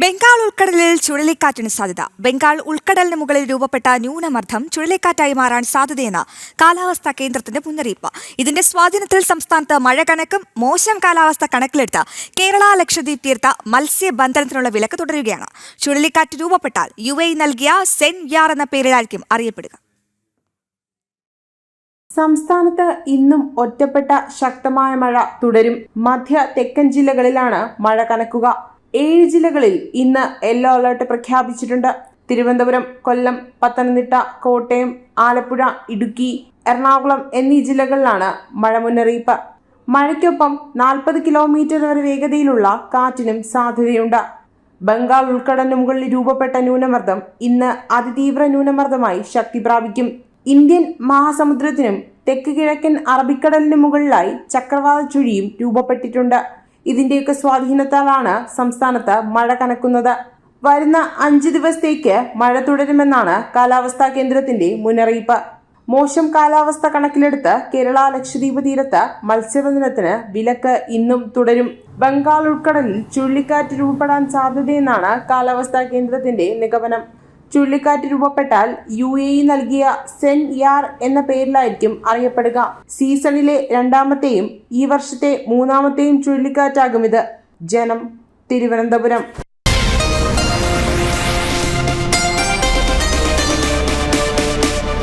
ബംഗാൾ ഉൾക്കടലിൽ ചുഴലിക്കാറ്റിന് സാധ്യത. ബംഗാൾ ഉൾക്കടലിന് മുകളിൽ രൂപപ്പെട്ട ന്യൂനമർദ്ദം ചുഴലിക്കാറ്റായി മാറാൻ സാധ്യതയെന്ന് കാലാവസ്ഥാ കേന്ദ്രത്തിന്റെ മുന്നറിയിപ്പ്. ഇതിന്റെ സ്വാധീനത്തിൽ സംസ്ഥാനത്ത് മഴ കനക്കും. മോശം കാലാവസ്ഥ കണക്കിലെടുത്ത് കേരള ലക്ഷദ്വീപ് തീർത്ത മത്സ്യബന്ധനത്തിനുള്ള വിലക്ക് തുടരുകയാണ്. ചുഴലിക്കാറ്റ് രൂപപ്പെട്ടാൽ UAE നൽകിയ സെൻ യാർ എന്ന പേരിലായിരിക്കും അറിയപ്പെടുക. സംസ്ഥാനത്ത് ഇന്നും ഒറ്റപ്പെട്ട ശക്തമായ മഴ തുടരും. മധ്യ തെക്കൻ ജില്ലകളിലാണ് മഴ കനക്കുക. 7 ജില്ലകളിൽ ഇന്ന് യെല്ലോ അലർട്ട് പ്രഖ്യാപിച്ചിട്ടുണ്ട്. തിരുവനന്തപുരം, കൊല്ലം, പത്തനംതിട്ട, കോട്ടയം, ആലപ്പുഴ, ഇടുക്കി, എറണാകുളം എന്നീ ജില്ലകളിലാണ് മഴ മുന്നറിയിപ്പ്. മഴയ്ക്കൊപ്പം 40 കിലോമീറ്റർ വരെ വേഗതയിലുള്ള കാറ്റിനും സാധ്യതയുണ്ട്. ബംഗാൾ ഉൾക്കടലിന് മുകളിൽ രൂപപ്പെട്ട ന്യൂനമർദ്ദം ഇന്ന് അതിതീവ്ര ന്യൂനമർദ്ദമായി ശക്തി പ്രാപിക്കും. ഇന്ത്യൻ മഹാസമുദ്രത്തിനും തെക്ക് കിഴക്കൻ അറബിക്കടലിന് മുകളിലായി ചക്രവാത ചുഴിയും രൂപപ്പെട്ടിട്ടുണ്ട്. ഇതിന്റെയൊക്കെ സ്വാധീനത്താലാണ് സംസ്ഥാനത്ത് മഴ കനക്കുന്നത്. വരുന്ന 5 ദിവസത്തേക്ക് മഴ തുടരുമെന്നാണ് കാലാവസ്ഥാ കേന്ദ്രത്തിന്റെ മുന്നറിയിപ്പ്. മോശം കാലാവസ്ഥ കണക്കിലെടുത്ത് കേരള ലക്ഷദ്വീപ് തീരത്ത് മത്സ്യബന്ധനത്തിന് വിലക്ക് ഇന്നും തുടരും. ബംഗാൾ ഉൾക്കടലിൽ ചുഴലിക്കാറ്റ് രൂപപ്പെടാൻ സാധ്യതയെന്നാണ് കാലാവസ്ഥാ കേന്ദ്രത്തിന്റെ നിഗമനം. ചുഴലിക്കാറ്റ് രൂപപ്പെട്ടാൽ UAE നൽകിയ സെൻ യാർ എന്ന പേരിലായിരിക്കും അറിയപ്പെടുക. സീസണിലെ 2ാമത്തെയും ഈ വർഷത്തെ 3ാമത്തെയും ചുഴലിക്കാറ്റാകും ഇത്. ജനം, തിരുവനന്തപുരം.